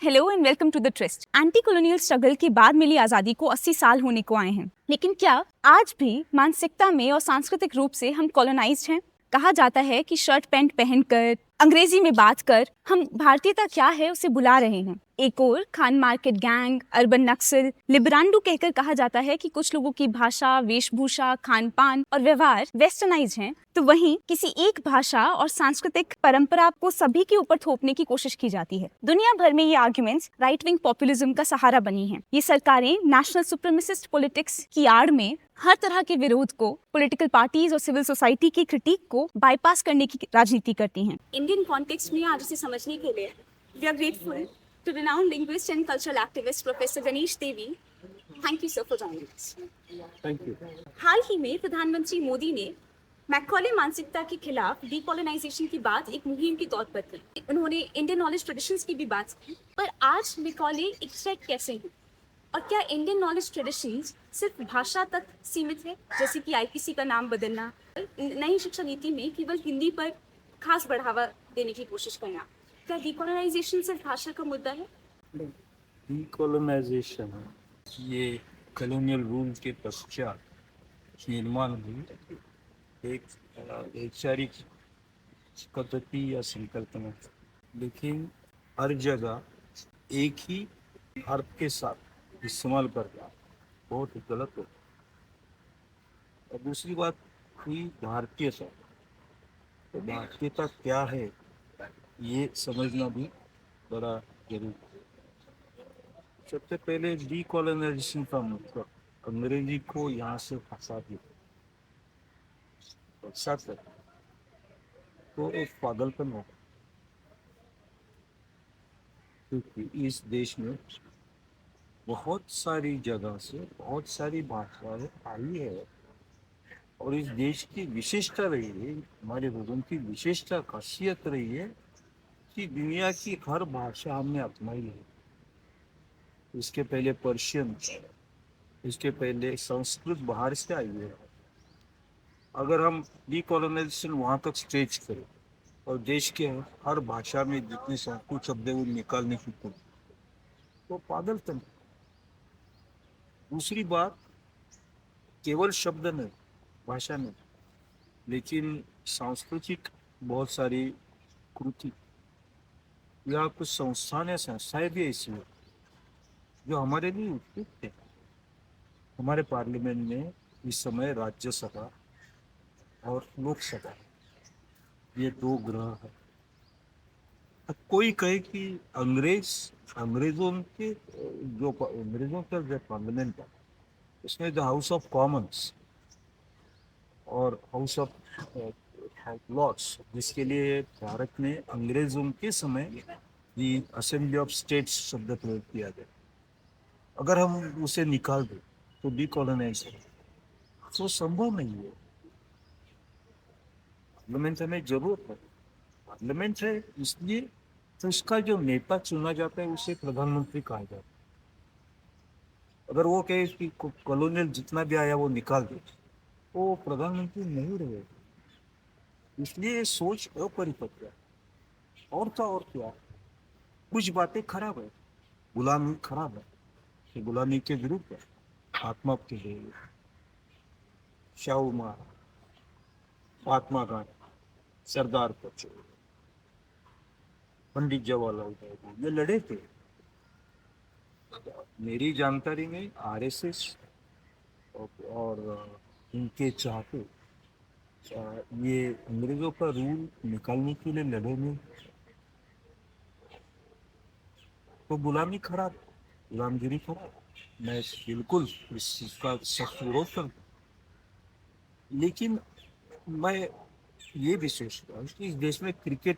Hello and welcome to the tryst. Anti colonial struggle के बाद मिली आज़ादी को 80 साल होने को आए हैं, लेकिन क्या आज भी मानसिकता में और सांस्कृतिक रूप से हम कॉलोनाइज्ड हैं? कहा जाता है कि शर्ट पैंट पहनकर अंग्रेजी में बात कर हम भारतीयता क्या है उसे बुला रहे हैं। एक और खान मार्केट गैंग, अर्बन नक्सल, लिबरांडू कहकर कहा जाता है कि कुछ लोगों की भाषा, वेशभूषा, खान पान और व्यवहार वेस्टर्नाइज हैं, तो वहीं किसी एक भाषा और सांस्कृतिक परंपरा को सभी के ऊपर थोपने की कोशिश की जाती है। दुनिया भर में ये आर्ग्यूमेंट्स राइट विंग पॉपुलिज्म का सहारा बनी हैं। ये सरकारें नेशनल सुप्रीमेसिस्ट पॉलिटिक्स की आड़ में हर तरह के विरोध को, पॉलिटिकल पार्टीज और सिविल सोसाइटी की क्रिटिक को बाईपास करने की राजनीति करती हैं। इंडियन कॉन्टेक्स्ट में आज इसे समझने के लिए we are grateful to renowned linguist and cultural activist Professor Ganesh Devi. Thank you sir for joining us. Thank you. हाल ही में प्रधानमंत्री मोदी ने मैकॉले मानसिकता के खिलाफ डीकोलोनाइजेशन की बात एक मुहिम के तौर पर की। उन्होंने इंडियन नॉलेज ट्रेडिशंस की भी बात की, पर आज मैकॉले एक थ्रेट कैसे हैं? और क्या इंडियन नॉलेज ट्रेडिशंस सिर्फ भाषा तक सीमित है, जैसे कि आईपीसी का नाम बदलना, नई शिक्षा नीति में केवल हिंदी पर खास बढ़ावा देने की कोशिश करना? क्या डीकोलोनाइजेशन सिर्फ भाषा का मुद्दा है? डीकोलोनाइजेशन ये कॉलोनियल रूल के पश्चात निर्माण हुई एक वैचारिक पद्धति या संकल्पना, लेकिन हर जगह एक ही अर्थ के साथ इस्तेमाल करना बहुत गलत हो। और दूसरी बात हुई भारतीयता। तो भारतीयता क्या है ये समझना भी बड़ा जरूरी है। सबसे पहले डीकोलोनाइजेशन का मतलब अंग्रेजी को यहाँ से हटा दिया, साथ तो एक पागलपन हो, क्योंकि इस देश में बहुत सारी जगह से बहुत सारी भाषाएं आई है और इस देश की विशेषता रही है, हमारे लोगों की विशेषता खासियत रही है कि दुनिया की हर भाषा हमने अपनाई है। इसके पहले पर्शियन, इसके पहले संस्कृत बाहर से आई है। अगर हम डीकोलोनाइजेशन वहाँ तक स्ट्रेच करें और देश के हर भाषा में जितने संस्कृत शब्द है वो निकालने की कोशिश, तो पागलपन। दूसरी बात, केवल शब्द नहीं, भाषा नहीं, लेकिन सांस्कृतिक बहुत सारी कृति या कुछ संस्थान या संस्थाएं भी ऐसी हैं जो हमारे लिए उपयुक्त है। हमारे पार्लियामेंट में इस समय राज्यसभा और लोकसभा, ये दो ग्रह है। अब कोई कहे कि अंग्रेजों का जो पार्लियामेंट है उसमें जो हाउस ऑफ कॉमन्स और हाउस ऑफ लॉर्ड्स, जिसके लिए भारत में अंग्रेजों के समय ये असेंबली ऑफ स्टेट्स शब्द प्रयोग किया गया, अगर हम उसे निकाल दें तो डीकोलोनाइजेशन तो संभव नहीं है। पार्लियामेंट हमें जरूरत है, पार्लियामेंट है इसलिए तो उसका जो नेता चुना जाता है उसे प्रधानमंत्री कहा जाता है। अगर वो कहे कि कॉलोनियल जितना भी आया वो निकाल दे तो प्रधानमंत्री नहीं रहे। इसलिए सोच अपरिपक्व है। और क्या, कुछ बातें खराब है, गुलामी खराब है, कि गुलामी के विरुद्ध है, आत्मा के लिए शाहू महाराज, महात्मा गांधी, सरदार पटेल, पंडित जवाहरलाल नेहरू ये लड़े थे। मेरी जानकारी में आरएसएस और उनके चाहते ये अंग्रेजों का रूल निकालने के लिए लड़े नहीं। तो गुलामी खराब, गुलामगिरी खराब, मैं बिल्कुल इस चीज का सख्त विरोध करता हूं। लेकिन मैं ये भी सोचता हूँ कि इस देश में क्रिकेट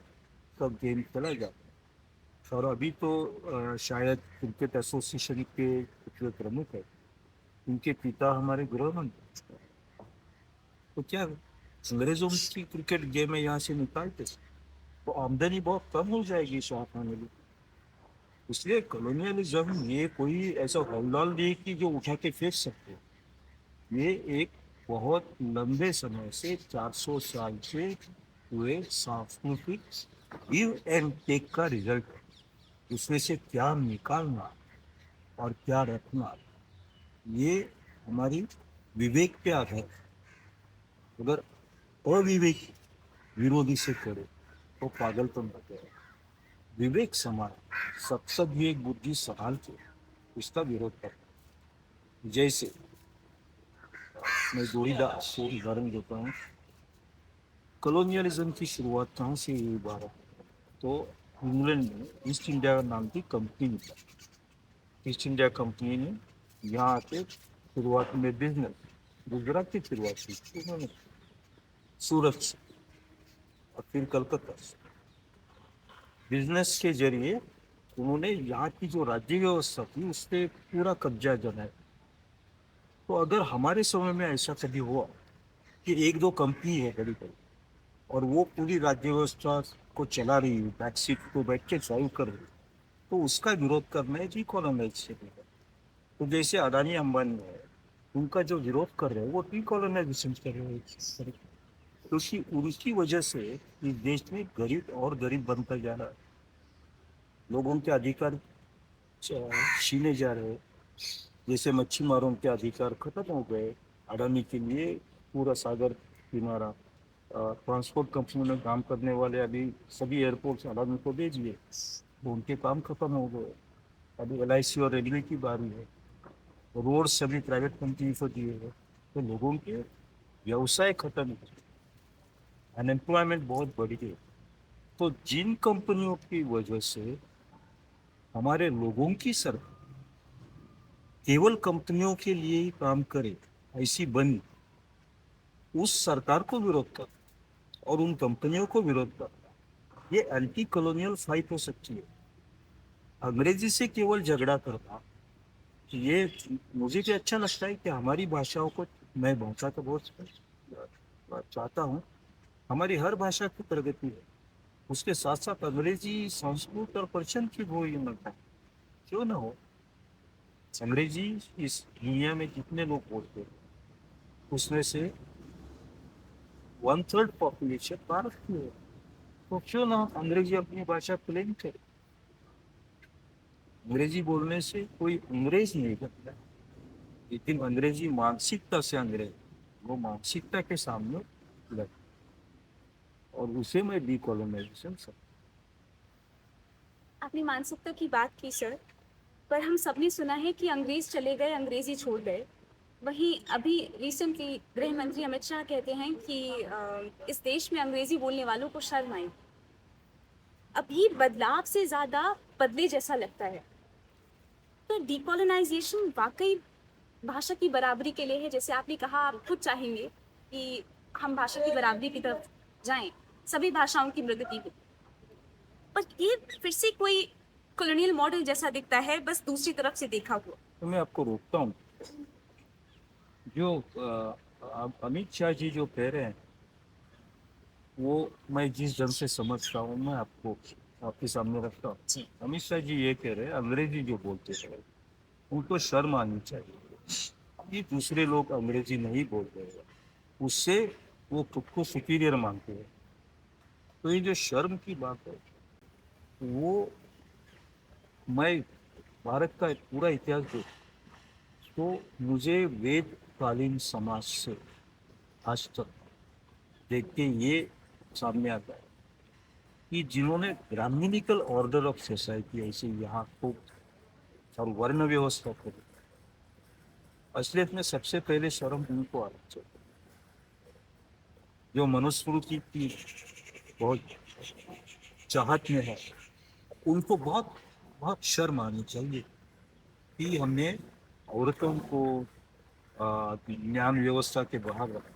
का गेम खेला जाता है और अभी तो शायद क्रिकेट एसोसिएशन के जो प्रमुख है उनके पिता हमारे गृह मंत्री, तो क्या अंग्रेजों की क्रिकेट गेम है यहाँ से निकालते तो आमदनी बहुत कम हो जाएगी स्वास्थ्य में। इसलिए कॉलोनियलिज्म ये कोई ऐसा हौलदार नहीं कि जो उठा के फेंक सकते, ये एक बहुत लंबे समय से 400 साल से हुए सांस्कृतिक गिव एंड टेक का रिजल्ट है। उसमें से क्या निकालना और क्या रखना, ये हमारी विवेक पे आधार है। अगर अविवेक विरोधी से करे तो पागलपन होता है। विवेक समान सत्सद विवेक बुद्धि संभाल के उसका विरोध करता है। जैसे मैं जोड़ीदार से उदाहरण देता हूँ। कॉलोनियलिज्म की शुरुआत कहाँ से हुई भारत में? तो इंग्लैंड में ईस्ट इंडिया नाम की कंपनी निकली। ईस्ट इंडिया कंपनी ने यहाँ आके शुरुआत में बिजनेस गुजरात की शुरुआत की थी उन्होंने, सूरत से और फिर कलकत्ता से। बिजनेस के जरिए उन्होंने यहाँ की जो राज्य व्यवस्था थी उस पर पूरा कब्जा जमाया। तो अगर हमारे समय में ऐसा कभी हुआ कि एक दो कंपनी है बड़ी बड़ी और वो पूरी राज्य व्यवस्था को चला रही है, बैक सीट को बैठ के ड्राइव कर रही है, तो उसका विरोध करना है डीकोलोनाइजेशन। तो जैसे अडानी अंबानी है, उनका जो विरोध कर रहे हैं वो डीकोलोनाइजेशन कर रहे हैं, क्योंकि उनकी वजह से इस देश में गरीब और गरीब बनता जा रहा है। लोगों के अधिकार छीने जा रहे हैं। जैसे मच्छीमारों के अधिकार खत्म हो गए अडानी के लिए, पूरा सागर किनारा। ट्रांसपोर्ट कंपनी में काम करने वाले अभी सभी एयरपोर्ट अडानी को भेज दिए, तो उनके काम खत्म हो गए। अभी LIC और रेलवे की बारी है, रोड सभी प्राइवेट कंपनी को दिए हैं। तो लोगों के व्यवसाय खत्म हो, अनएम्प्लॉयमेंट बहुत बढ़ी है। तो जिन कंपनियों की वजह से हमारे लोगों की सरकार केवल कंपनियों के लिए ही काम करे ऐसी बनी, उस सरकार को विरोध कर और उन कंपनियों को विरोध कर, ये एंटी कॉलोनियल फाइट हो सकती है। अंग्रेजी से केवल झगड़ा करना, ये मुझे भी अच्छा लगता है कि हमारी भाषाओं को मैं भाषा तो बहुत चाहता हूँ, हमारी हर भाषा की प्रगति है। उसके साथ साथ अंग्रेजी, संस्कृत और पर्शियन की वो ये लगता है, क्यों ना हो। अंग्रेजी इस दुनिया में जितने लोग बोलते हैं उसमें से 1/3 पॉपुलेशन भारत की है। तो क्यों ना अंग्रेजी अपनी भाषा क्लेम करे। अंग्रेजी बोलने से कोई अंग्रेज नहीं बनता, लेकिन अंग्रेजी मानसिकता से अंग्रेज, वो मानसिकता के सामने लड़, और उसे मैं डीकोलोनाइजेशन सब। आपने मानसिकता की बात की सर, पर हम सबने सुना है कि अंग्रेज चले गए, अंग्रेजी छोड़ गए। वहीं अभी रिसेंटली गृह मंत्री अमित शाह कहते हैं कि इस देश में अंग्रेजी बोलने वालों को शर्म आई। अभी बदलाव से ज़्यादा बदले जैसा लगता है। तो डीकोलोनाइजेशन वाकई भाषा की बराबरी के लिए है, जैसे आपने कहा आप खुद चाहेंगे कि हम भाषा की बराबरी की तरफ जाएं, सभी भाषाओं की प्रगति हो। पर ये फिर से कोई कॉलोनियल मॉडल जैसा दिखता है, बस दूसरी तरफ से देखा हुआ। तो मैं आपको रोकता हूँ। जो अमित शाह जी जो कह रहे हैं वो मैं जिस ढंग से समझता हूँ मैं आपको आपके सामने रखता हूँ। अमित शाह जी ये कह रहे हैं अंग्रेजी जो बोलते हैं उनको शर्म आनी चाहिए। ये दूसरे लोग अंग्रेजी नहीं बोल रहे हैं, उससे वो खुद को सुपीरियर मानते हैं। तो ये जो शर्म की बात है वो, मैं भारत का पूरा इतिहास देख तो मुझे वेदकालीन समाज से आज तक देख के ये सामने आता है कि जिन्होंने ब्राह्मणिकल ऑर्डर ऑफ सोसाइटी ऐसे यहाँ को और वर्ण व्यवस्था करी, असलियत में सबसे पहले शर्म उनको आना चाहिए। जो मनुस्मृति की बहुत चाहत में है उनको बहुत बहुत शर्म आनी चाहिए कि हमने औरतों को ज्ञान व्यवस्था के बाहर रखा।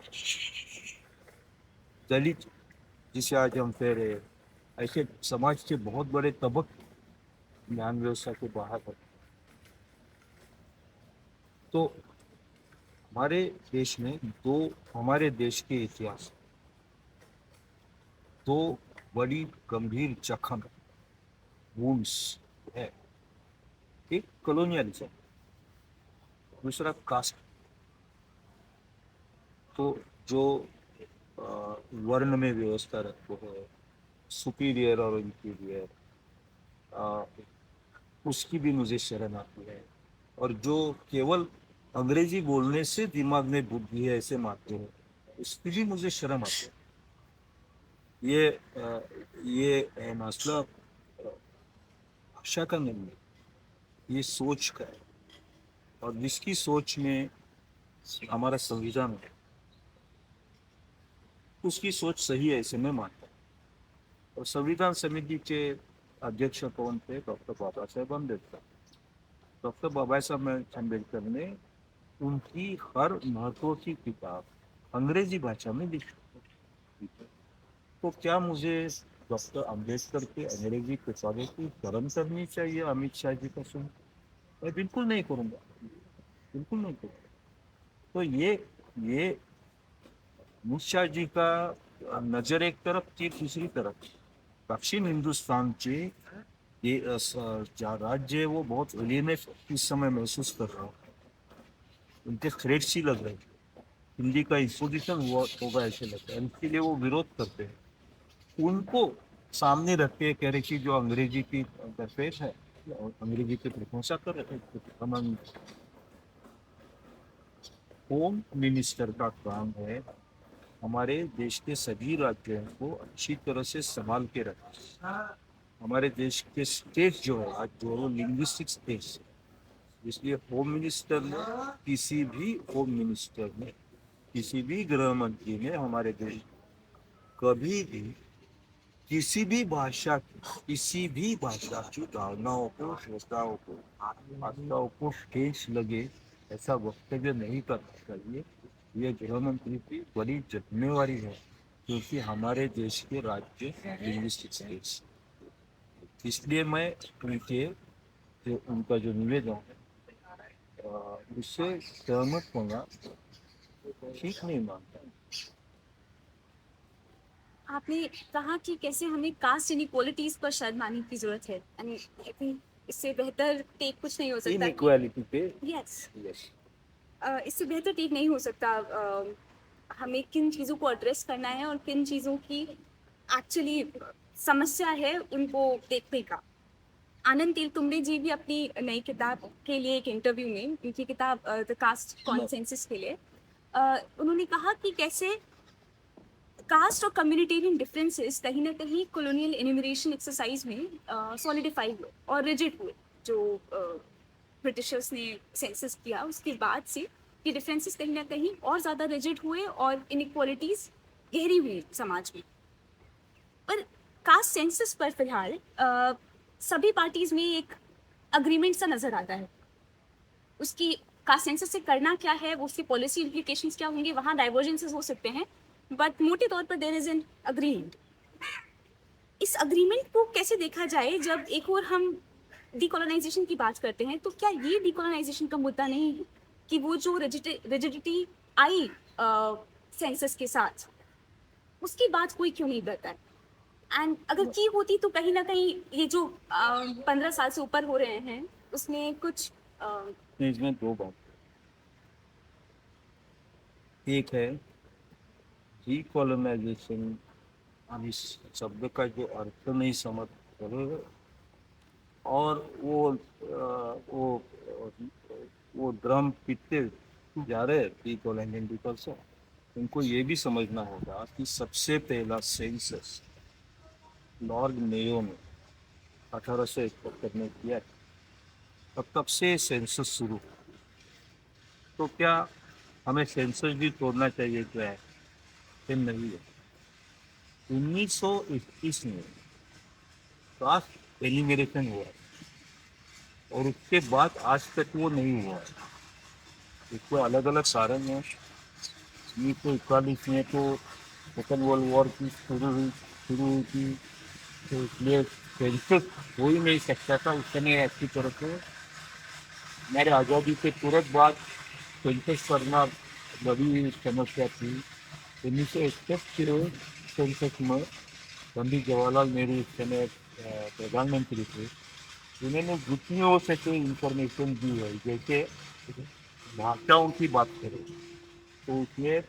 दलित जिसे आज हम कह रहे हैं, ऐसे समाज के बहुत बड़े तबके ज्ञान व्यवस्था के बाहर रखे। तो हमारे देश में दो, हमारे देश के इतिहास दो बड़ी गंभीर जख्म वुंड्स है। एक कॉलोनियलिज्म, दूसरा कास्ट। तो जो वर्ण में व्यवस्था रखते हैं, सुपीरियर और इंफीरियर, उसकी भी मुझे शर्म आती है। और जो केवल अंग्रेजी बोलने से दिमाग में बुद्धि है ऐसे मानते हैं, उसकी भी मुझे शर्म आती है। ये मसला भाषा का नहीं है, ये सोच का है। और जिसकी सोच में हमारा संविधान है, उसकी सोच सही है ऐसे मैं मानता हूँ। और संविधान समिति के अध्यक्ष कौन थे? डॉक्टर बाबा साहेब अम्बेडकर। डॉक्टर बाबा साहब अम्बेडकर ने उनकी हर महत्व की किताब अंग्रेजी भाषा में लिखी। तो क्या मुझे डॉक्टर अम्बेडकर के अंग्रेजी किताबों की शर्म करनी चाहिए अमित शाह जी का सुन? मैं बिल्कुल नहीं करूँगा, बिल्कुल नहीं करूँगा। तो ये अमित शाह जी का नजर एक तरफ थी, दूसरी तरफ दक्षिण हिंदुस्तान के ये राज्य है वो बहुत एलियनेट इस समय महसूस कर रहा है। उनके थ्रेट सी लग रही है, हिंदी का इम्पोजिशन हुआ होगा ऐसे लगता है, इसके लिए वो विरोध करते हैं। उनको सामने रख के कह रहे कि जो अंग्रेजी की इंटरफेस है, अंग्रेजी की प्रशंसा कर रहे थे। होम मिनिस्टर का काम है हमारे देश के सभी राज्यों को अच्छी तरह से संभाल के रखना। हमारे देश के स्टेट जो है आज जो लिंग्विस्टिक स्टेट है, इसलिए होम मिनिस्टर ने किसी भी गृह मंत्री ने हमारे देश कभी भी किसी भी भाषा की भावनाओं को, श्रद्धाओं को, आस्थाओं को ठेस लगे ऐसा वक्तव्य नहीं करना चाहिए। ये गृह मंत्री की बड़ी जिम्मेवारी है, क्योंकि हमारे देश के राज्य लिंग्विस्टिक स्टेट्स। इसलिए मैं उनका जो निवेदन है उससे सहमत होना ठीक नहीं मानता। आपने कहा कि कैसे हमें कास्ट इनइक्वालिटीज पर शायद मानने की जरूरत है। आई थिंक इससे बेहतर टेक कुछ नहीं हो सकता। इनइक्वालिटी पे यस, यस, इससे बेहतर टेक नहीं हो सकता। हमें किन चीज़ों को एड्रेस करना है और किन चीज़ों की एक्चुअली समस्या है उनको देखने का। आनंद तेलतुंबडे जी भी अपनी नई किताब के लिए एक इंटरव्यू में, उनकी किताब द कास्ट कॉन्सेंसस के लिए, उन्होंने कहा कि कैसे कास्ट और कम्युनिटेरियन डिफरेंसेस कहीं ना कहीं कॉलोनियल एनिमरेशन एक्सरसाइज में सॉलिडिफाई हुए और रिजिड हुए। जो ब्रिटिशर्स ने सेंसस किया उसके बाद से ये डिफरेंसेस कहीं ना कहीं और ज़्यादा रिजिड हुए और इनइक्वालिटीज़ गहरी हुई समाज में। पर कास्ट सेंसस पर फिलहाल सभी पार्टीज में एक अग्रीमेंट सा नजर आता है। उसकी कास्ट सेंसस से करना क्या है, वो उसकी पॉलिसी इम्प्लीकेशंस क्या होंगे, वहाँ डाइवर्जेंसेस हो सकते हैं, बट मोटे तौर पर देयर इज एन अग्रीमेंट। इस अग्रीमेंट को कैसे देखा जाए जब एक और हम डीकोलोनाइजेशन की बात करते हैं? तो क्या ये डीकोलोनाइजेशन का मुद्दा नहीं है कि वो जो रिजिडिटी आई सेंसस के साथ, उसकी बात कोई क्यों नहीं करता है? एंड अगर की होती तो कहीं ना कहीं ये जो 15 साल से ऊपर हो रहे हैं उसमें कुछ इसमें दो बात। एक है डीकोलोनाइजेशन, हम इस शब्द का जो अर्थ नहीं समझ रहे, और वो ड्रम पीटते जा रहे डीकोलोनाइजेशन पीपल से। उनको ये भी समझना होगा कि सबसे पहला सेंसस लॉर्ड मेयो ने 1871 में किया, तब से सेंसस शुरू। तो क्या हमें सेंसस भी तोड़ना चाहिए? क्या है फिर? नहीं है। 1921 में कास्ट एलिमिनेशन हुआ और उसके बाद आज तक वो नहीं हुआ। इसको अलग अलग कारण है। 1941 में तो सेकेंड वर्ल्ड वॉर की शुरू हुई थी, तो इसलिए सेंसस हो ही नहीं सकता था उस समय अच्छी तरह से। हमारे आज़ादी के तुरंत बाद सेंसस करना बड़ी समस्या थी। 1961 के सेंसस में पंडित जवाहरलाल नेहरू उस समय प्रधानमंत्री थे, उन्होंने जितनी हो सके इंफॉर्मेशन दी है। जैसे भाषाओं की बात करें तो उसमें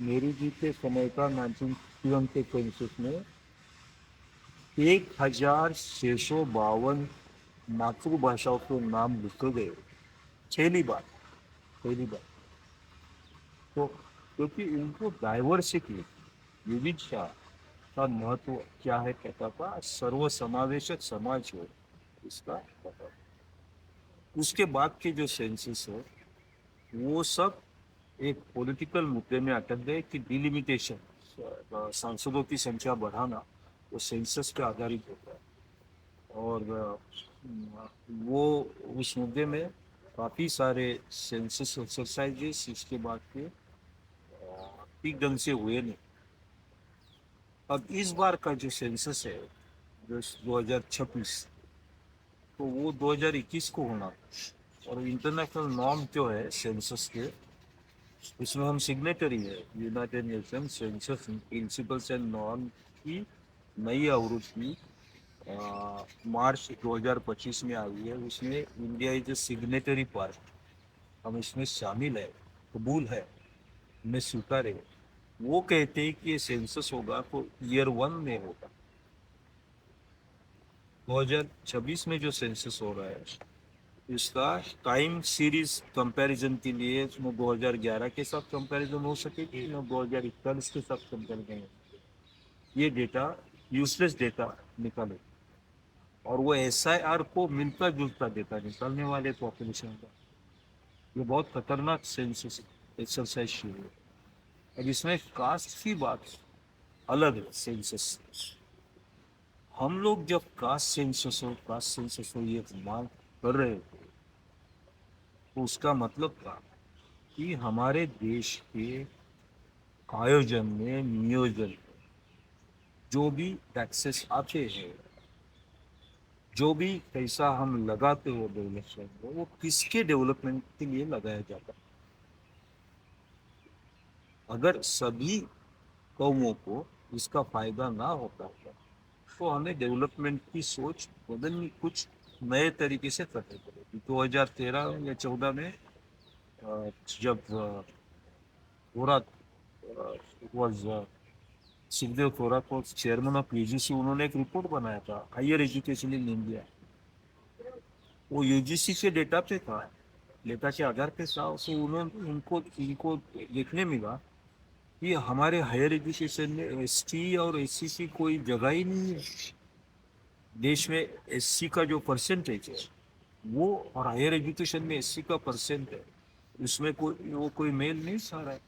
नेहरू जी के समय का 1961 के सेंसस में 1652 मातृभाषाओं के नाम लिखे गए, पहली बार, पहली बार। तो क्योंकि उनको डाइवर्सिटी, विविधता का महत्व क्या है पता था, सर्वसमावेशक समाज हो इसका पता था। उसके बाद के जो सेंसस है वो सब एक पॉलिटिकल मुद्दे में अटक गए कि डिलिमिटेशन, सांसदों की संख्या बढ़ाना, वो सेंसस पे आधारित होता है। और वो उस मुद्दे में काफ़ी सारे सेंसस एक्सरसाइजेस इसके बाद के ठीक ढंग से हुए नहीं। अब इस बार का जो सेंसस है जो 2026, तो वो 2021 को होना, और इंटरनेशनल नॉर्म जो है सेंसस के, इसमें हम सिग्नेटरी है United nation census principles and norm की नई आवृत्ति मार्च 2025 में आई है। उसमें India is a signatory part, हम इसमें शामिल है, कबूल है, हमें स्वीकार है। वो कहते हैं कि ये सेंसस होगा तो ईयर 1 में होगा। 2026 में जो सेंसस हो रहा है इसका टाइम सीरीज कंपैरिजन के लिए इसमें 2011 के साथ कंपैरिजन हो सकेगी ना 2041 के साथ कंपैरिजन हो सकेगी। ये डेटा यूजलेस डेटा निकाले, और वो SIR को मिलता जुलता डेटा निकालने वाले पॉपुलेशन का, ये बहुत खतरनाक सेंसस एक्सरसाइज शुरू है। अब इसमें कास्ट की बात अलग है। सेंसस, हम लोग जब कास्ट सेंसस हो ये मांग कर रहे थे, तो उसका मतलब था कि हमारे देश के आयोजन में, नियोजन में जो भी टैक्सेस आते हैं, जो भी पैसा हम लगाते हो डेवलपमेंट में, वो किसके डेवलपमेंट के लिए लगाया जाता है। अगर सभी कौमों को इसका फायदा ना होता है तो हमें डेवलपमेंट की सोच बदलनी, कुछ नए तरीके से करनी पड़ेगी। 2013 या 14 में जब थोड़ा वॉज सुखदेव थोड़ा को चेयरमैन ऑफ UGC, उन्होंने एक रिपोर्ट बनाया था हायर एजुकेशन इन इंडिया। वो UGC के डेटा पे था, डेटा के आधार पे था। तो उन्होंने उनको इनको देखने मिला कि हमारे हायर एजुकेशन में ST और SC की कोई जगह ही नहीं है। देश में SC का जो परसेंटेज है वो, और हायर एजुकेशन में SC का परसेंट है, उसमें कोई मेल नहीं सा रहा है।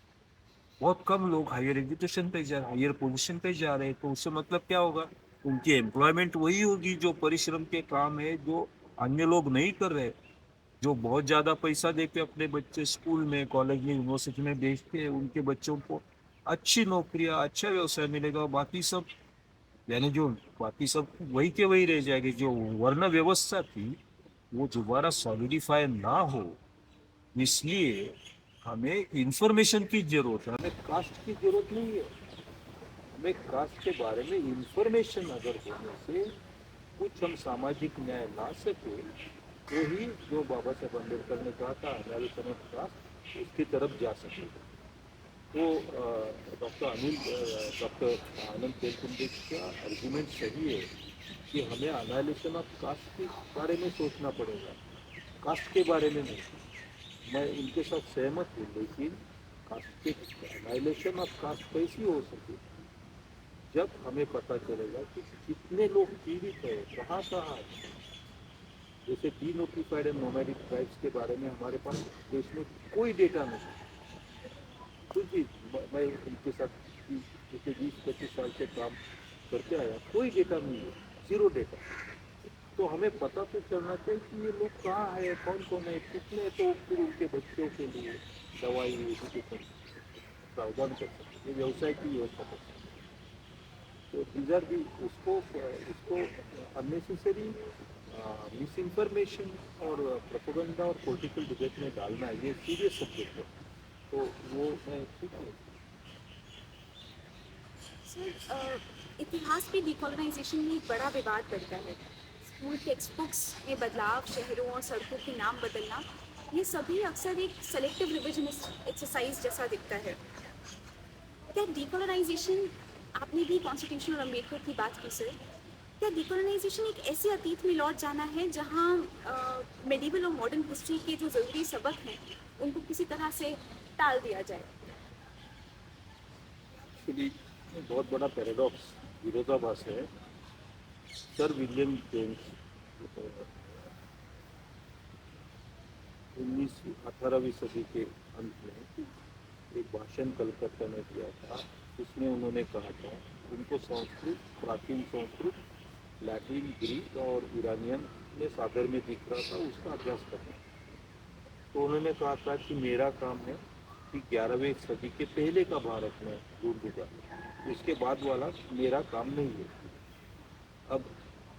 बहुत कम लोग हायर एजुकेशन पे जा रहे, हायर पोजीशन पे जा रहे हैं। तो उससे मतलब क्या होगा, उनकी एम्प्लॉयमेंट वही होगी जो परिश्रम के काम है, जो अन्य लोग नहीं कर रहे, जो बहुत ज़्यादा पैसा देके अपने बच्चे स्कूल में, कॉलेज में, यूनिवर्सिटी में भेजते हैं। उनके बच्चों को अच्छी नौकरियां, अच्छा व्यवसाय मिलेगा, बाकी सब, यानी जो बाकी सब वही के वही रह जाएगी। जो वर्ण व्यवस्था थी वो दोबारा सॉलिडिफाई ना हो, इसलिए हमें इंफॉर्मेशन की जरूरत है, हमें कास्ट की जरूरत नहीं है। हमें कास्ट के बारे में इंफॉर्मेशन अगर होने से कुछ हम सामाजिक न्याय ला सके, तो ही जो बाबा साहेब अम्बेडकर ने कहा था एनालिसिस ऑफ कास्ट, उसकी तरफ जा सके। तो डॉक्टर आनंद तेलतुंबे का आर्गुमेंट सही है कि हमें एनालिसिस ऑफ कास्ट के बारे में सोचना पड़ेगा, कास्ट के बारे में नहीं। मैं इनके साथ सहमत हूँ, लेकिन कास्ट के एनालिसिस ऑफ कास्ट कैसी हो सके जब हमें पता चलेगा कि कितने लोग पीड़ित है, कहाँ कहाँ। जैसे डीनोटिफाइड एंड नोमैडिक ट्राइब्स के बारे में हमारे पास देश में कोई डेटा नहीं। कुछ भी, मैं इनके साथ जैसे 20-25 साल से काम करते आया, कोई डेटा नहीं है, जीरो डेटा। तो हमें पता तो चलना चाहिए कि ये लोग कहाँ है, कौन कौन है, कितने, तो फिर उनके बच्चों के लिए दवाई, एजुकेशन प्रावधान कर सकते, ये व्यवसाय की व्यवस्था कर सकते। तो इधर भी उसको अननेसेसरी मिस इन्फॉर्मेशन और प्रोपेगेंडा और पॉलिटिकल डिबेट में डालना, ये सीरियस सब्जेक्ट है। तो वो मैं ठीक है। सर, इतिहास में डिकोलोनाइजेशन में एक बड़ा विवाद बढ़ता है। स्कूल टेक्स्ट बुक्स में बदलाव, शहरों और सड़कों के नाम बदलना, ये सभी अक्सर एक सेलेक्टिव रिविजनिस्ट एक्सरसाइज जैसा दिखता है। क्या डिकोलोनाइजेशन, आपने भी कॉन्स्टिट्यूशन और अम्बेडकर की बात की सर, क्या डिकोलोनाइजेशन एक ऐसे अतीत में लौट जाना है जहाँ मेडिवल और मॉडर्न हिस्ट्री के जो ज़रूरी सबक हैं उनको किसी तरह से टाल दिया जाए? एक्चुअली बहुत बड़ा पैराडॉक्स, विरोधाभास है। सर विलियम जेम्स 18वीं सदी के अंत में एक भाषण कलकत्ता में दिया था। उसमें उन्होंने कहा था उनको संस्कृत, प्राचीन संस्कृत, लैटिन, ग्रीक और ईरानियन में सागर में दिख रहा था, उसका अभ्यास करना। तो उन्होंने कहा था कि मेरा काम है कि 11वीं सदी के पहले का भारत में ढूंढूंगा, उसके बाद वाला मेरा काम नहीं है। अब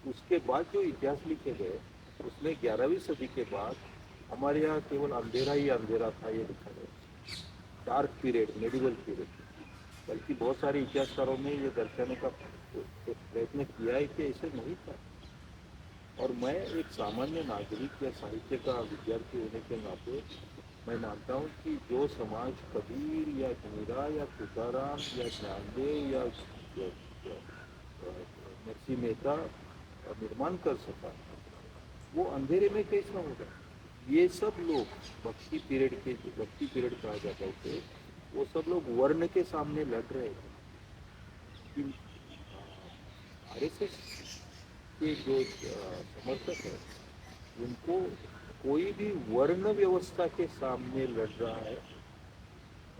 उसके बाद जो इतिहास लिखे गए उसमें 11वीं सदी के बाद हमारे यहाँ केवल अंधेरा ही अंधेरा था, ये लिखा गया, डार्क पीरियड, मेडिवल पीरियड। बल्कि बहुत सारे इतिहासकारों ने ये दर्शाने का प्रयत्न किया है कि ऐसे नहीं था। और मैं एक सामान्य नागरिक या साहित्य का विद्यार्थी होने के नाते मैं मानता हूँ कि जो समाज कबीर या मीरा या तुकाराम या ज्ञानदेव या नरसिंह मेहता निर्माण कर सका, वो अंधेरे में कैसा होगा। ये सब लोग भक्ति पीरियड कहा जाता है उसे, वो सब लोग वर्ण के सामने लड़ रहे हैं। आरएसएस के जो समर्थक है उनको कोई भी वर्ण व्यवस्था के सामने लड़ रहा है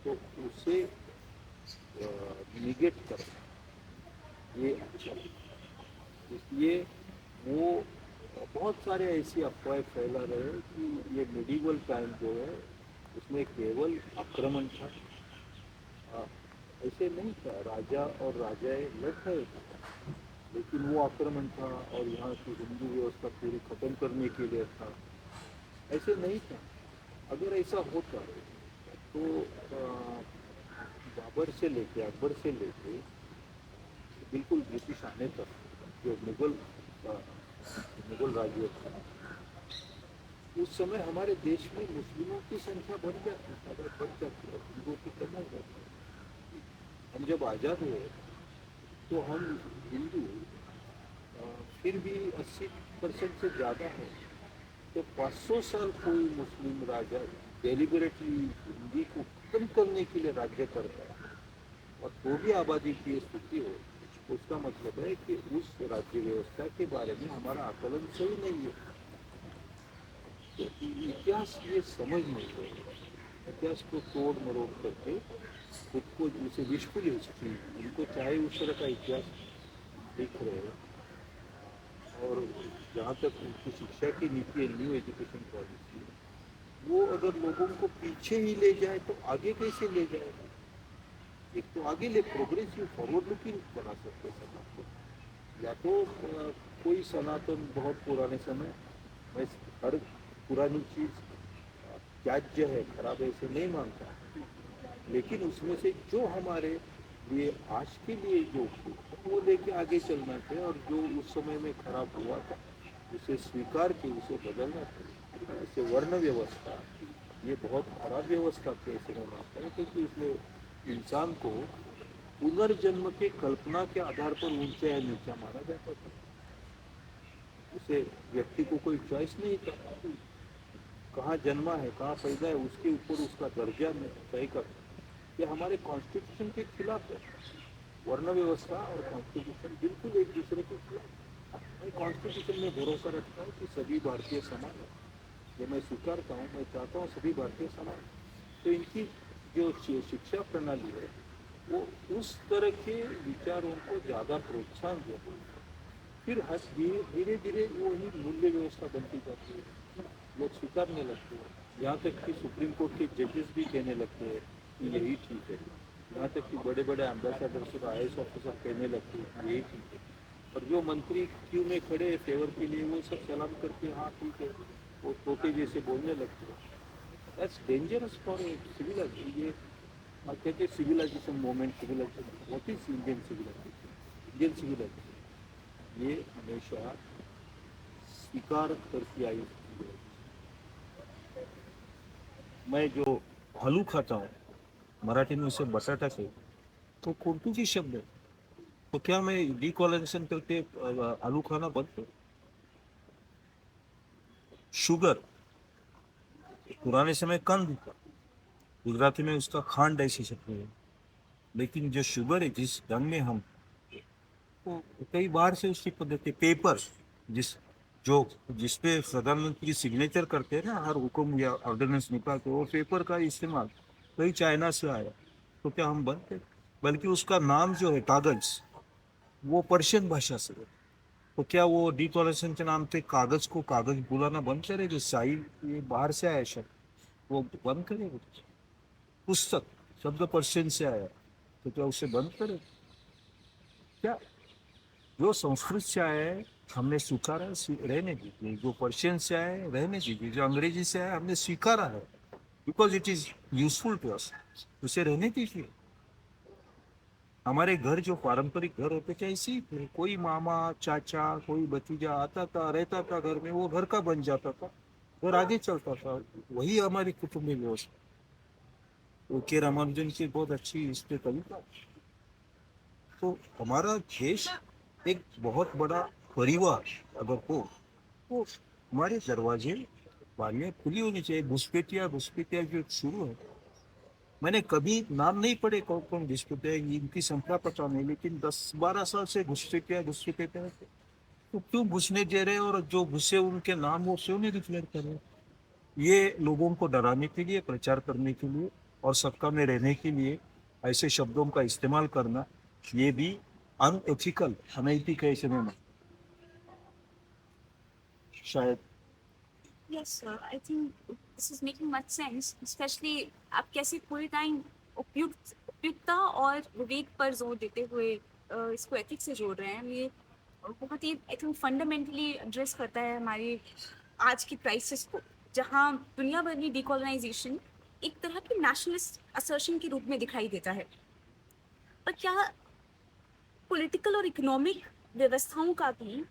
तो उसे निगेट करना ये अच्छा है। इसलिए वो बहुत सारे ऐसी अफवाहें फैला रहे हैं कि ये मिडिवल टाइम जो है उसमें केवल आक्रमण था। आ, ऐसे नहीं था, राजा और राजाएं लड़ रहे थे, लेकिन वो आक्रमण था और यहाँ की हिंदू व्यवस्था पूरी खत्म करने के लिए था, ऐसे नहीं था। अगर ऐसा होता तो बाबर से लेके अकबर से लेके बिल्कुल ब्रिटिश आने तक जो मुगल राज्य था, उस समय हमारे देश में मुस्लिमों की संख्या बढ़ जाती, अगर बढ़ जाती है हिंदुओं की कम हो जाती। हम जब आज़ाद हुए तो हम हिंदू फिर भी 80% से ज़्यादा है। तो 500 साल कोई मुस्लिम राजा डेलिबरेटली हिंदी को खत्म करने के लिए राज्य करता है और तो भी आबादी की स्थिति हो, उसका मतलब है कि उस राज्य व्यवस्था के बारे में हमारा आकलन सही नहीं है। तो इतिहास ये समझ नहीं है, इतिहास को तोड़ मरोड़ करके खुद को जैसे विशफुल हिस्ट्री, उनको चाहे उस तरह का इतिहास दिख रहे हैं। और जहाँ तक उनकी शिक्षा की नीति है, न्यू एजुकेशन पॉलिसी, वो अगर लोगों को पीछे ही ले जाए तो आगे कैसे ले जाएगा। एक तो आगे ले प्रोग्रेसिव फॉरवर्ड लुकिंग बना सकते हैं समाज को, या तो कोई सनातन बहुत पुराने समय, मैं हर पुरानी चीज़ त्याज्य है, खराब है, ऐसे नहीं मानता, लेकिन उसमें से जो हमारे लिए आज के लिए जो वो लेके आगे चलना चाहिए, और जो उस समय में खराब हुआ था उसे स्वीकार के उसे बदलना चाहिए। जैसे वर्ण व्यवस्था, ये बहुत खराब व्यवस्था कैसे मैं मानता हूँ, क्योंकि उसमें इंसान को पुनर्जन्म के कल्पना के आधार पर ऊंचा या नीचा माना जाता था। उसे व्यक्ति को कोई चॉइस नहीं था, कहाँ जन्मा है, कहाँ पैदा है, उसके ऊपर उसका दर्जा में तय कर। ये हमारे कॉन्स्टिट्यूशन के खिलाफ है। वर्ण व्यवस्था और कॉन्स्टिट्यूशन बिल्कुल एक दूसरे के खिलाफ। मैं कॉन्स्टिट्यूशन में भरोसा रखता हूँ कि सभी भारतीय समान है, ये मैं स्वीकारता हूँ, मैं चाहता हूँ सभी भारतीय समान। तो इनकी जो शिक्षा प्रणाली है वो उस तरह के विचारों को ज़्यादा प्रोत्साहन देती है। फिर धीरे धीरे वो ही मूल्य व्यवस्था बनती जाती है, लोग स्वीकारने लगते हैं। यहाँ तक कि सुप्रीम कोर्ट के जजेस भी कहने लगते हैं कि यही ठीक है। यहाँ तक कि बड़े बड़े एम्बेसडर्स और IAS ऑफिसर कहने लगते हैं कि यही ठीक है। और जो मंत्री क्यू में खड़े हैं फेवर के लिए, वो सब सलाम करके हाँ ठीक है, वो तोते जैसे बोलने लगते हैं। That's dangerous for a civilisation. ये कहते हैं civilisation moment, civilisation what is Indian civilisation. Indian civilisation ये हमेशा स्वीकार करती आई। मैं जो आलू खाता हूँ, मराठी में उसे बटाटा कहते, तो कोणतुची शब्द आहे, तो क्या मैं डीकोलोनाइजेशन करके आलू खाना बंद करूं? शुगर, पुराने समय कंद था, गुजराती में उसका खांड ऐसी शब्द है। लेकिन जो शुगर है जिस ढंग में हम, तो कई बार से उसकी पद्धति पेपर, जिस जो जिसपे प्रधानमंत्री सिग्नेचर करते हैं ना, हर हुक्म या ऑर्डिनेंस निकालते हैं, वो पेपर का इस्तेमाल कई चाइना से आया। तो क्या हम बंद करें? बल्कि उसका नाम जो है कागज, वो पर्शियन भाषा से है। तो क्या वो डिकोलेशन के नाम पे कागज को कागज बुलाना बंद करे? जो शाही ये बाहर से आया शब्द, वो बंद करे? पुस्तक शब्द पर्शियन से आया, तो क्या उसे बंद करे? क्या जो संस्कृत से आया है हमने स्वीकारा है, रहने दीजिए। जो पर्शियन से आया है रहने दीजिए। जो अंग्रेजी से आया है हमने स्वीकारा है, because it is useful to us, उसे रहने दीजिए। हमारे घर जो पारंपरिक घर होते थे ऐसे ही थे। कोई मामा चाचा कोई भतीजा आता था, रहता था घर में, वो घर का बन जाता था, और आगे चलता था। वही हमारी कुटुंबी व्यवस्था। तो के रामानुजन की बहुत अच्छी इस पे कविता। तो हमारा देश एक बहुत बड़ा परिवार अगर हो, तो हमारे दरवाजे बारियां खुली होनी चाहिए। घुसपैठिया घुसपैठिया जो शुरू है, मैंने कभी नाम नहीं पढ़े कौन कौन घुसपैठिया, इनकी संख्या पता नहीं, लेकिन 10-12 साल से घुसपैठिया घुसपैठिया। तो क्यों घुसने दे रहे हैं? और जो घुसे उनके नाम वो क्यों नहीं डिक्लेयर कर रहे? ये लोगों को डराने के लिए, प्रचार करने के लिए और सत्ता में रहने के लिए ऐसे शब्दों का इस्तेमाल करना, ये भी अनएथिकल, अनैतिक है समय में शायद। Yes, sir. I think this is making much sense, especially आप कैसे पूरे टाइम उपयुक्तता और विवेक पर जोर देते हुए इसको एथिक्स से जोड़ रहे हैं। ये बहुत ही आई थिंक फंडामेंटली एड्रेस करता है हमारी आज की क्राइसिस को, जहाँ दुनिया भर में डिकोलोनाइजेशन एक तरह की नेशनलिस्ट असर्शन के रूप में दिखाई देता है। पर क्या पॉलिटिकल और इकोनॉमिक व्यवस्थाओं का भी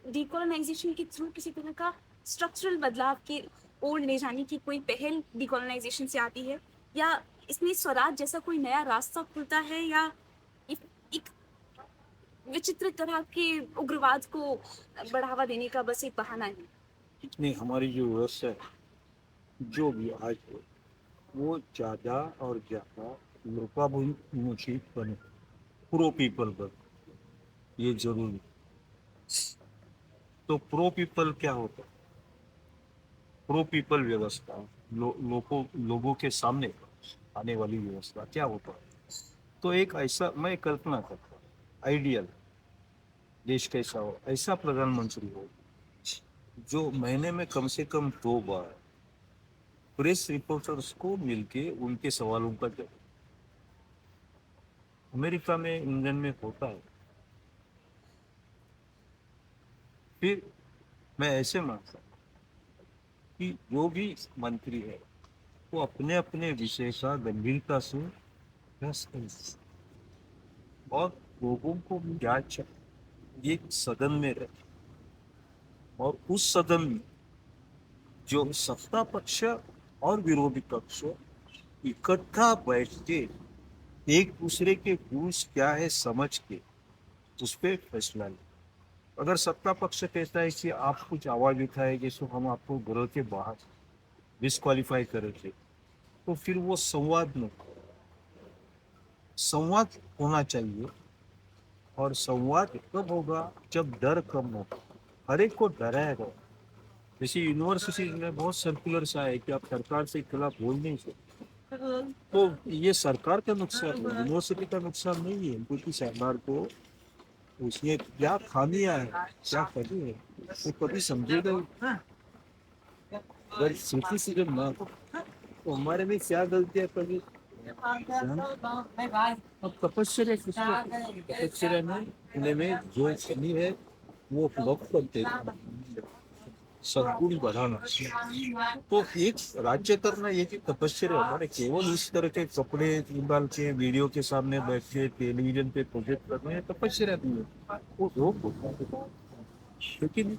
डिकोलोनाइजेशन के थ्रू किसी तरह का स्ट्रक्चरल बदलाव के ओर ले जाने की कोई पहल डिकोलोनाइजेशन से आती है, या इसमें स्वराज जैसा कोई नया रास्ता खुलता है, या एक विचित्र तरह के उग्रवाद को बढ़ावा देने का बस एक बहाना है? इतनी हमारी जो व्यवस्था है, जो भी आज है, वो ज्यादा और ज्यादा लोकाभिमुखी बने, प्रो पीपल पर, ये जरूरी। तो प्रो पीपल क्या होता है? प्रो पीपल व्यवस्था, लोगों के सामने आने वाली व्यवस्था क्या होता है? तो एक ऐसा मैं कल्पना करता हूँ, आइडियल देश कैसा हो, ऐसा प्रधानमंत्री हो जो महीने में कम से कम 2 बार प्रेस रिपोर्टर्स को मिलके उनके सवालों का जवाब। अमेरिका में, इंग्लैंड में होता है। फिर मैं ऐसे मानता हूँ कि जो भी मंत्री है वो अपने अपने विषय का गंभीरता से अभ्यास करे, और लोगों को क्या चाहिए ये सदन में रहे, और उस सदन में जो सत्ता पक्ष और विरोधी पक्ष इकट्ठा बैठ के एक दूसरे के रूल्स क्या है समझ के उस पर फैसला ले। अगर सत्ता पक्ष कहता है कि आप कुछ आवाज उठाएंगे तो हम आपको घर के बाहर डिस्क्वालीफाई करेंगे, तो फिर वो संवाद में, संवाद होना चाहिए। और संवाद कब होगा? जब डर कम होगा, हर एक को डराएगा। जैसे यूनिवर्सिटी में बहुत सर्कुलर्स आए कि आप सरकार से खिलाफ बोल नहीं सकते, तो ये सरकार का नुकसान है, यूनिवर्सिटी का नुकसान नहीं है, क्योंकि सरकार को उसने क्या खामियां है, क्या कमी है, वो कभी समझेगा ही। अगर सिर्फ ना तो हमारे में क्या गलती है कभी अब तपस्या तपस्या में जो कमी है वो उपलब्ध करते हैं, सद्गुण बढ़ाना। तो एक राज्य करना ये की तपस्या है हमारे, केवल इस तरह के कपड़े निकाल के वीडियो के सामने बैठ के टेलीविजन पे प्रोजेक्ट करने में तपस्या नहीं है, वो लोग होता है। लेकिन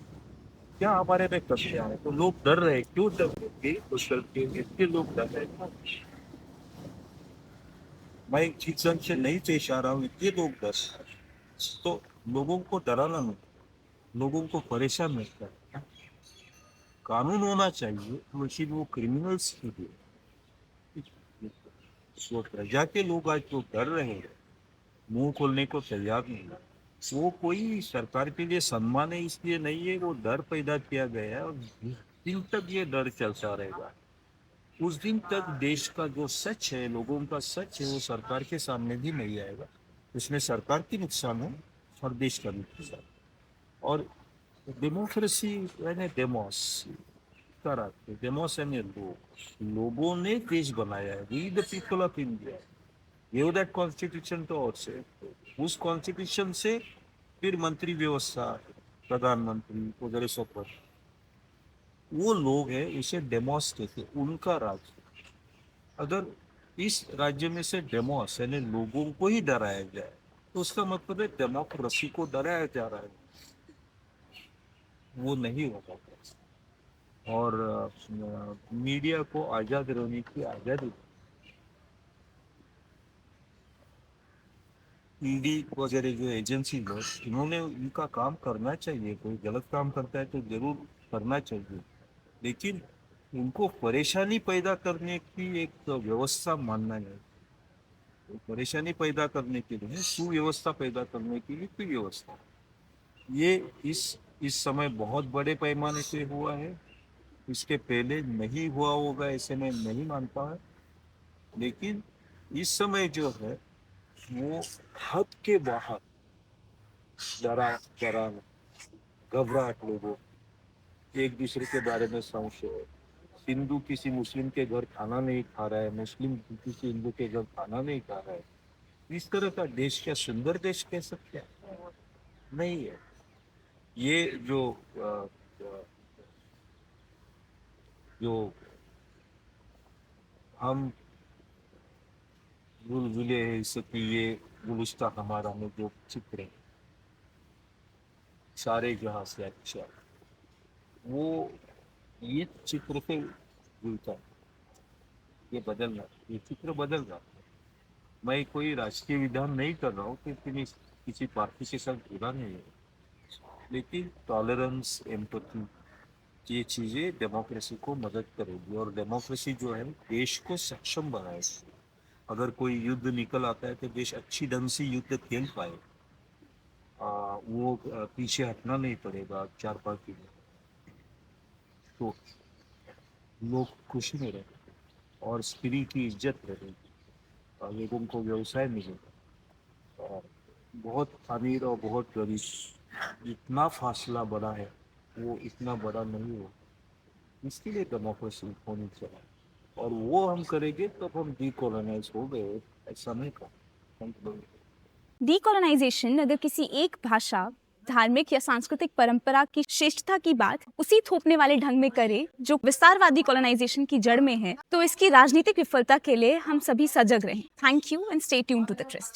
क्या हमारे में तपस्या है? तो लोग डर रहे, क्यों डर रहे? तो इसके लोग डर रहे हैं। मैं ठीक ढंग से नहीं पेश आ रहा हूँ, ये लोग डर, तो लोगों को डराना नहीं, लोगों को परेशान नहीं करना। कानून होना चाहिए, लेकिन वो क्रिमिनल्स के लिए। वो प्रजा के लोग आज तो डर रहे हैं, मुंह खोलने को तैयार नहीं है। वो कोई सरकार के लिए सम्मान है इसलिए नहीं है, वो डर पैदा किया गया है, और जिस दिन तक ये डर चलता रहेगा उस दिन तक देश का जो सच है, लोगों का सच है, वो सरकार के सामने भी नहीं आएगा। इसमें सरकार की नुकसान है और देश का भी नुकसान। और डेमोक्रेसी यानी डेमोस का रास्ते, डेमोस यानी लोगों ने देश बनाया है, we the people of India give that constitution to our. उस कॉन्स्टिट्यूशन से फिर मंत्री व्यवस्था, प्रधानमंत्री वगैरह सब पर वो लोग हैं, उसे डेमोस कहते, उनका राज्य। अगर इस राज्य में से डेमोस यानी लोगों को ही डराया जाए तो उसका मतलब है डेमोक्रेसी को डराया जा रहा है, वो नहीं होगा। और मीडिया को आजाद रहने की आजादी, ईडी वगैरह जो एजेंसी है इन्होंने इनका काम करना चाहिए, कोई गलत काम करता है तो जरूर करना चाहिए, लेकिन उनको परेशानी पैदा करने की एक व्यवस्था मानना है। तो परेशानी पैदा करने के लिए सुव्यवस्था पैदा करने के लिए कोई व्यवस्था, ये इस समय बहुत बड़े पैमाने पे हुआ है, इसके पहले नहीं हुआ होगा ऐसे मैं नहीं मानता है। लेकिन इस समय जो है वो हद के बाहर डरा डरा घबराहट, लोगों एक दूसरे के बारे में संशय, हिंदू किसी मुस्लिम के घर खाना नहीं खा रहा है, मुस्लिम किसी हिंदू के घर खाना नहीं खा रहा है, इस तरह का देश क्या सुंदर देश कह सकते हैं? नहीं है। ये जो हम बुलबुले हैं इसकी, ये गुलिस्ता हमारा में जो चित्र है सारे जहां से अच्छा, वो ये चित्र से जुड़ता है, ये बदलना, ये चित्र बदलना। मैं कोई राजकीय विधान नहीं कर रहा हूँ क्योंकि किसी पार्टी के साथ जुड़ा नहीं है, लेकिन टॉलरेंस, एम्पैथी, ये चीजें डेमोक्रेसी को मदद करेगी, और डेमोक्रेसी जो है देश को सक्षम बनाएगी। अगर कोई युद्ध निकल आता है तो देश अच्छी ढंग से युद्ध खेल पाए, वो पीछे हटना नहीं पड़ेगा 4-5 दिन, तो लोग खुशी में रहेंगे और स्त्री की इज्जत रहेगी, और लोगों को व्यवसाय मिलेगा। और बहुत अमीर और बहुत गरीब, इतना फासला बड़ा है, वो इतना बड़ा नहीं हो, इसके लिए डेमोक्रेसी होनी चाहिए, और वो हम करेंगे तब हम डीकोलोनाइज हो गए, ऐसा नहीं कर। Thank you. डीकोलोनाइजेशन अगर किसी एक भाषा, धार्मिक या सांस्कृतिक परंपरा की श्रेष्ठता की बात उसी थोपने वाले ढंग में करे जो विस्तारवादी कॉलोनाइजेशन की जड़ में है, तो इसकी राजनीतिक विफलता के लिए हम सभी सजग रहें। Thank you and stay tuned to the trust.